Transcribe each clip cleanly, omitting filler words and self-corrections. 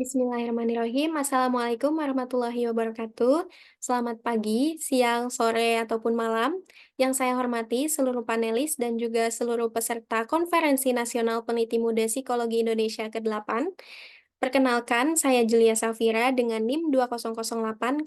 Bismillahirrahmanirrahim. Assalamualaikum warahmatullahi wabarakatuh. Selamat pagi, siang, sore, ataupun malam. Yang saya hormati seluruh panelis dan juga seluruh peserta Konferensi Nasional Peneliti Muda Psikologi Indonesia ke-8. Perkenalkan, saya Julia Safira dengan NIM 2008015010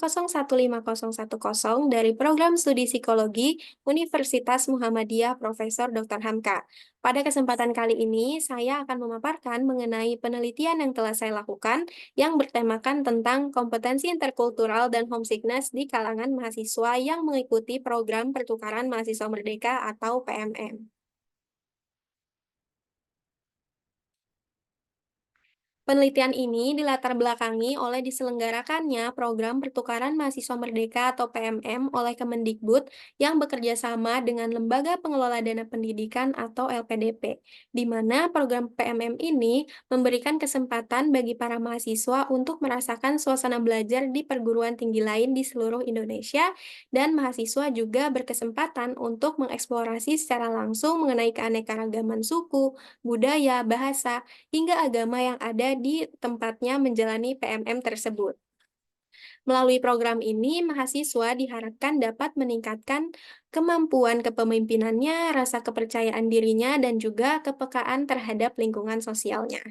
dari Program Studi Psikologi Universitas Muhammadiyah Profesor Dr. Hamka. Pada kesempatan kali ini, saya akan memaparkan mengenai penelitian yang telah saya lakukan yang bertemakan tentang kompetensi interkultural dan homesickness di kalangan mahasiswa yang mengikuti program pertukaran mahasiswa merdeka atau PMM. Penelitian ini dilatar belakangi oleh diselenggarakannya program pertukaran mahasiswa merdeka atau PMM oleh Kemendikbud yang bekerja sama dengan Lembaga Pengelola Dana Pendidikan atau LPDP, di mana program PMM ini memberikan kesempatan bagi para mahasiswa untuk merasakan suasana belajar di perguruan tinggi lain di seluruh Indonesia, dan mahasiswa juga berkesempatan untuk mengeksplorasi secara langsung mengenai keanekaragaman suku, budaya, bahasa, hingga agama yang ada di tempatnya menjalani PMM tersebut. Melalui program ini, mahasiswa diharapkan dapat meningkatkan kemampuan kepemimpinannya, rasa kepercayaan dirinya, dan juga kepekaan terhadap lingkungan sosialnya.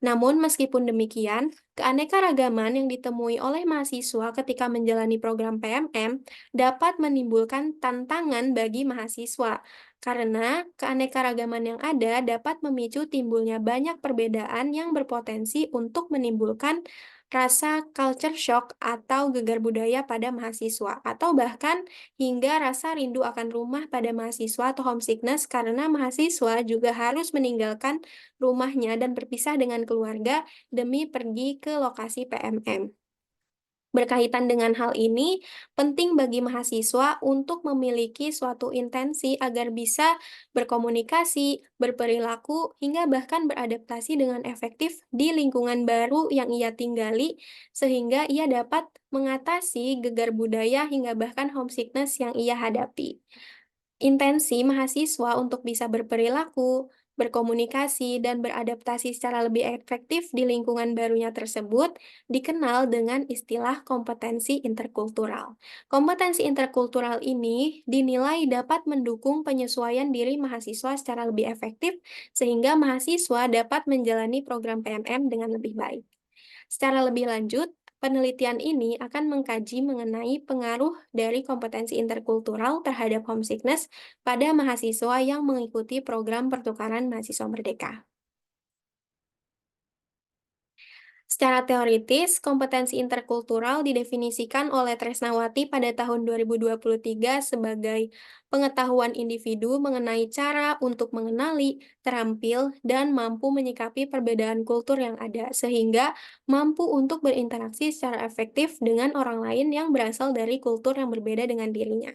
Namun, meskipun demikian, keanekaragaman yang ditemui oleh mahasiswa ketika menjalani program PMM dapat menimbulkan tantangan bagi mahasiswa, karena keanekaragaman yang ada dapat memicu timbulnya banyak perbedaan yang berpotensi untuk menimbulkan rasa culture shock atau gegar budaya pada mahasiswa, atau bahkan hingga rasa rindu akan rumah pada mahasiswa atau homesickness karena mahasiswa juga harus meninggalkan rumahnya dan berpisah dengan keluarga demi pergi ke lokasi PMM. Berkaitan dengan hal ini, penting bagi mahasiswa untuk memiliki suatu intensi agar bisa berkomunikasi, berperilaku, hingga bahkan beradaptasi dengan efektif di lingkungan baru yang ia tinggali, sehingga ia dapat mengatasi gegar budaya hingga bahkan homesickness yang ia hadapi. Intensi mahasiswa untuk bisa berperilaku, berkomunikasi, dan beradaptasi secara lebih efektif di lingkungan barunya tersebut dikenal dengan istilah kompetensi interkultural. Kompetensi interkultural ini dinilai dapat mendukung penyesuaian diri mahasiswa secara lebih efektif, sehingga mahasiswa dapat menjalani program PMM dengan lebih baik. Secara lebih lanjut, penelitian ini akan mengkaji mengenai pengaruh dari kompetensi interkultural terhadap homesickness pada mahasiswa yang mengikuti program pertukaran mahasiswa merdeka. Secara teoritis, kompetensi interkultural didefinisikan oleh Tresnawati pada tahun 2023 sebagai pengetahuan individu mengenai cara untuk mengenali, terampil, dan mampu menyikapi perbedaan kultur yang ada, sehingga mampu untuk berinteraksi secara efektif dengan orang lain yang berasal dari kultur yang berbeda dengan dirinya.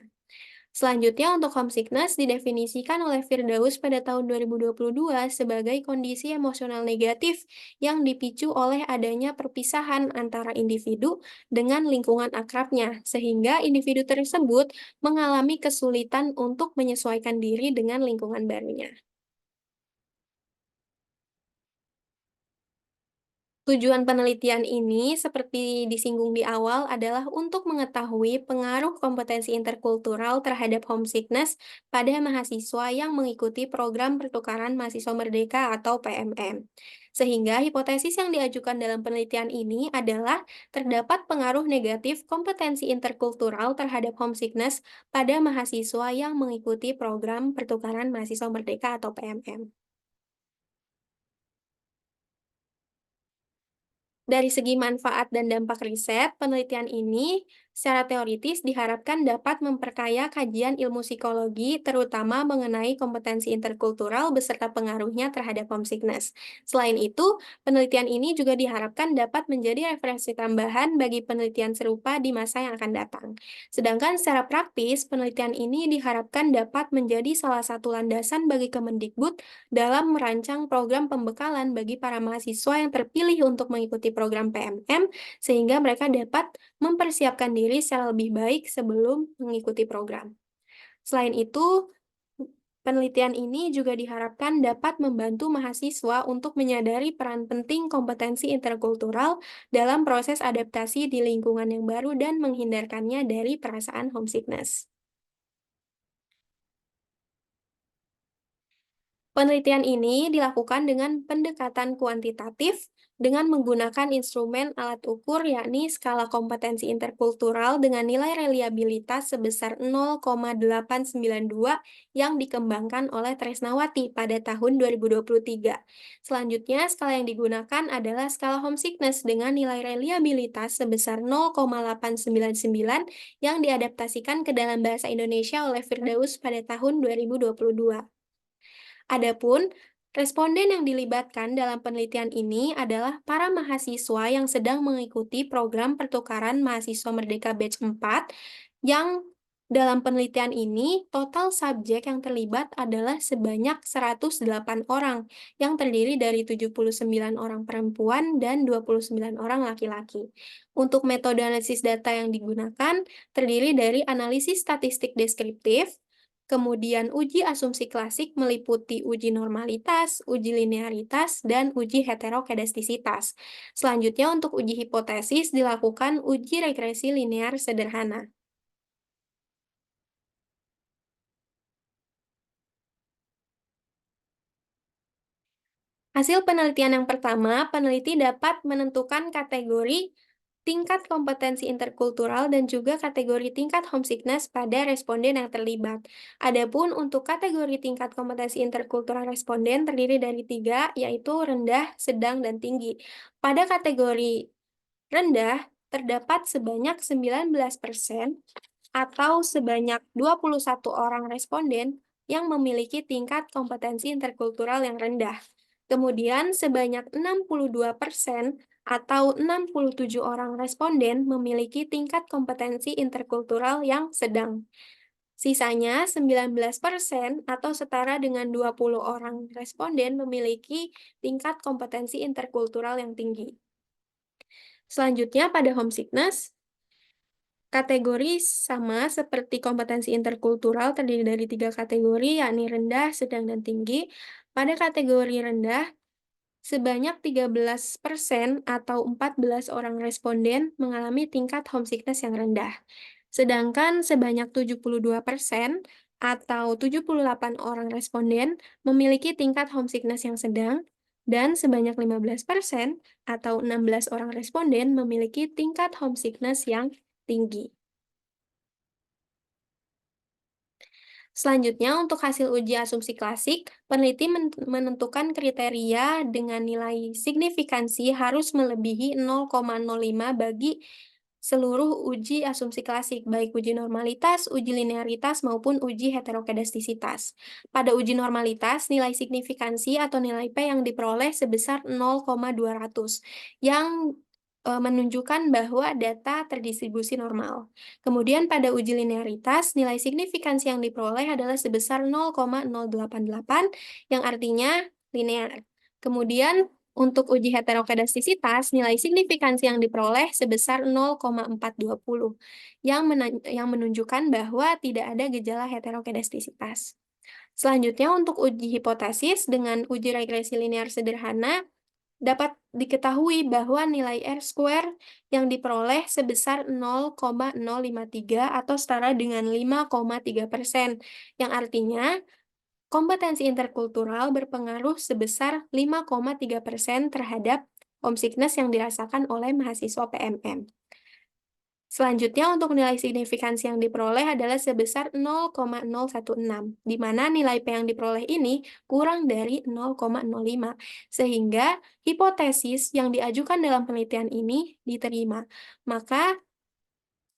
Selanjutnya, untuk homesickness didefinisikan oleh Firdaus pada tahun 2022 sebagai kondisi emosional negatif yang dipicu oleh adanya perpisahan antara individu dengan lingkungan akrabnya, sehingga individu tersebut mengalami kesulitan untuk menyesuaikan diri dengan lingkungan barunya. Tujuan penelitian ini, seperti disinggung di awal, adalah untuk mengetahui pengaruh kompetensi interkultural terhadap homesickness pada mahasiswa yang mengikuti program pertukaran mahasiswa merdeka atau PMM. Sehingga hipotesis yang diajukan dalam penelitian ini adalah terdapat pengaruh negatif kompetensi interkultural terhadap homesickness pada mahasiswa yang mengikuti program pertukaran mahasiswa merdeka atau PMM. Dari segi manfaat dan dampak riset, penelitian ini secara teoritis diharapkan dapat memperkaya kajian ilmu psikologi, terutama mengenai kompetensi interkultural beserta pengaruhnya terhadap homesickness. Selain itu, penelitian ini juga diharapkan dapat menjadi referensi tambahan bagi penelitian serupa di masa yang akan datang. Sedangkan secara praktis, penelitian ini diharapkan dapat menjadi salah satu landasan bagi Kemendikbud dalam merancang program pembekalan bagi para mahasiswa yang terpilih untuk mengikuti program PMM, sehingga mereka dapat mempersiapkan diri secara lebih baik sebelum mengikuti program. Selain itu, Penelitian ini juga diharapkan dapat membantu mahasiswa untuk menyadari peran penting kompetensi interkultural dalam proses adaptasi di lingkungan yang baru dan menghindarkannya dari perasaan homesickness. Penelitian ini dilakukan dengan pendekatan kuantitatif dengan menggunakan instrumen alat ukur yakni skala kompetensi interkultural dengan nilai reliabilitas sebesar 0,892 yang dikembangkan oleh Tresnawati pada tahun 2023. Selanjutnya, skala yang digunakan adalah skala homesickness dengan nilai reliabilitas sebesar 0,899 yang diadaptasikan ke dalam bahasa Indonesia oleh Firdaus pada tahun 2022. Adapun, responden yang dilibatkan dalam penelitian ini adalah para mahasiswa yang sedang mengikuti program pertukaran mahasiswa Merdeka Batch 4 yang dalam penelitian ini total subjek yang terlibat adalah sebanyak 108 orang yang terdiri dari 79 orang perempuan dan 29 orang laki-laki. Untuk metode analisis data yang digunakan terdiri dari analisis statistik deskriptif, kemudian uji asumsi klasik meliputi uji normalitas, uji linearitas, dan uji heterokedastisitas. Selanjutnya untuk uji hipotesis dilakukan uji regresi linear sederhana. Hasil penelitian yang pertama, peneliti dapat menentukan kategori tingkat kompetensi interkultural dan juga kategori tingkat homesickness pada responden yang terlibat. Adapun untuk kategori tingkat kompetensi interkultural responden terdiri dari tiga, yaitu rendah, sedang, dan tinggi. Pada kategori rendah, terdapat sebanyak 19% atau sebanyak 21 orang responden yang memiliki tingkat kompetensi interkultural yang rendah. Kemudian sebanyak 62% atau 67 orang responden memiliki tingkat kompetensi interkultural yang sedang. Sisanya 19% atau setara dengan 20 orang responden memiliki tingkat kompetensi interkultural yang tinggi. Selanjutnya pada homesickness, kategori sama seperti kompetensi interkultural terdiri dari tiga kategori, yakni rendah, sedang, dan tinggi. Pada kategori rendah, sebanyak 13% atau 14 orang responden mengalami tingkat homesickness yang rendah. Sedangkan sebanyak 72% atau 78 orang responden memiliki tingkat homesickness yang sedang, dan sebanyak 15% atau 16 orang responden memiliki tingkat homesickness yang tinggi. Selanjutnya, untuk hasil uji asumsi klasik, peneliti menentukan kriteria dengan nilai signifikansi harus melebihi 0,05 bagi seluruh uji asumsi klasik, baik uji normalitas, uji linearitas, maupun uji heterokedastisitas. Pada uji normalitas, nilai signifikansi atau nilai P yang diperoleh sebesar 0,200, yang menunjukkan bahwa data terdistribusi normal. Kemudian pada uji linearitas, nilai signifikansi yang diperoleh adalah sebesar 0,088, yang artinya linear. Kemudian untuk uji heterokedastisitas, nilai signifikansi yang diperoleh sebesar 0,420, yang menunjukkan bahwa tidak ada gejala heterokedastisitas. Selanjutnya untuk uji hipotesis dengan uji regresi linear sederhana, dapat diketahui bahwa nilai R-square yang diperoleh sebesar 0,053 atau setara dengan 5,3%, yang artinya kompetensi interkultural berpengaruh sebesar 5,3% terhadap homesickness yang dirasakan oleh mahasiswa PMM. Selanjutnya, untuk nilai signifikansi yang diperoleh adalah sebesar 0,016, di mana nilai P yang diperoleh ini kurang dari 0,05, sehingga hipotesis yang diajukan dalam penelitian ini diterima. Maka,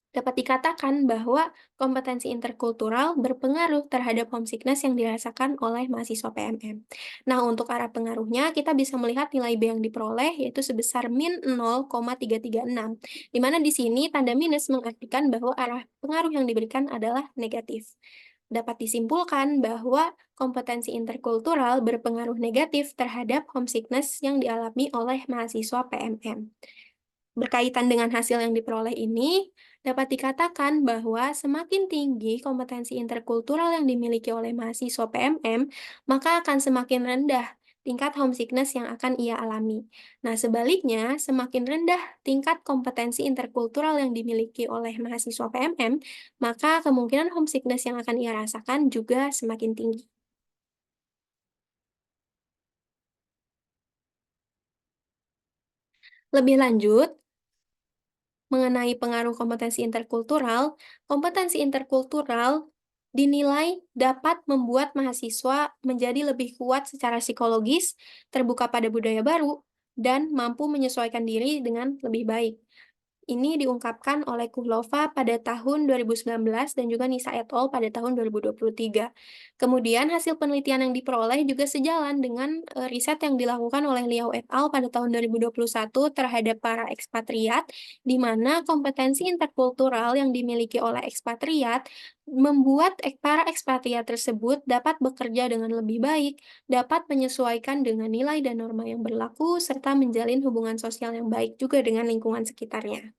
dapat dikatakan bahwa kompetensi interkultural berpengaruh terhadap homesickness yang dirasakan oleh mahasiswa PMM. Nah, untuk arah pengaruhnya, kita bisa melihat nilai B yang diperoleh, yaitu sebesar min 0,336, di mana di sini tanda minus mengartikan bahwa arah pengaruh yang diberikan adalah negatif. Dapat disimpulkan bahwa kompetensi interkultural berpengaruh negatif terhadap homesickness yang dialami oleh mahasiswa PMM. Berkaitan dengan hasil yang diperoleh ini, dapat dikatakan bahwa semakin tinggi kompetensi interkultural yang dimiliki oleh mahasiswa PMM, maka akan semakin rendah tingkat homesickness yang akan ia alami. Nah, sebaliknya, semakin rendah tingkat kompetensi interkultural yang dimiliki oleh mahasiswa PMM, maka kemungkinan homesickness yang akan ia rasakan juga semakin tinggi. Lebih lanjut, mengenai pengaruh kompetensi interkultural dinilai dapat membuat mahasiswa menjadi lebih kuat secara psikologis, terbuka pada budaya baru, dan mampu menyesuaikan diri dengan lebih baik. Ini diungkapkan oleh Kuhlova pada tahun 2019 dan juga Nisa et al. Pada tahun 2023. Kemudian hasil penelitian yang diperoleh juga sejalan dengan riset yang dilakukan oleh Liao et al. Pada tahun 2021 terhadap para ekspatriat, di mana kompetensi interkultural yang dimiliki oleh ekspatriat membuat para ekspatriat tersebut dapat bekerja dengan lebih baik, dapat menyesuaikan dengan nilai dan norma yang berlaku, serta menjalin hubungan sosial yang baik juga dengan lingkungan sekitarnya.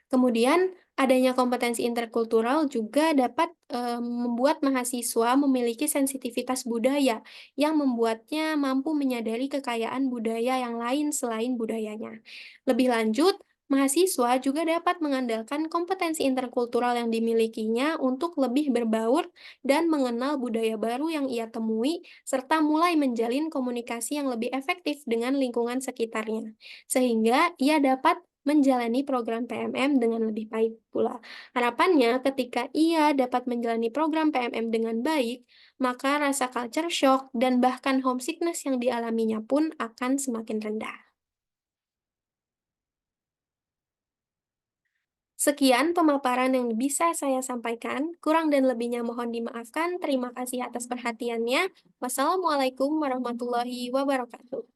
Kemudian, adanya kompetensi interkultural juga dapat membuat mahasiswa memiliki sensitivitas budaya yang membuatnya mampu menyadari kekayaan budaya yang lain selain budayanya. Lebih lanjut, mahasiswa juga dapat mengandalkan kompetensi interkultural yang dimilikinya untuk lebih berbaur dan mengenal budaya baru yang ia temui, serta mulai menjalin komunikasi yang lebih efektif dengan lingkungan sekitarnya. Sehingga ia dapat menjalani program PMM dengan lebih baik pula. Harapannya ketika ia dapat menjalani program PMM dengan baik, maka rasa culture shock dan bahkan homesickness yang dialaminya pun akan semakin rendah. Sekian pemaparan yang bisa saya sampaikan. Kurang dan lebihnya mohon dimaafkan. Terima kasih atas perhatiannya. Wassalamualaikum warahmatullahi wabarakatuh.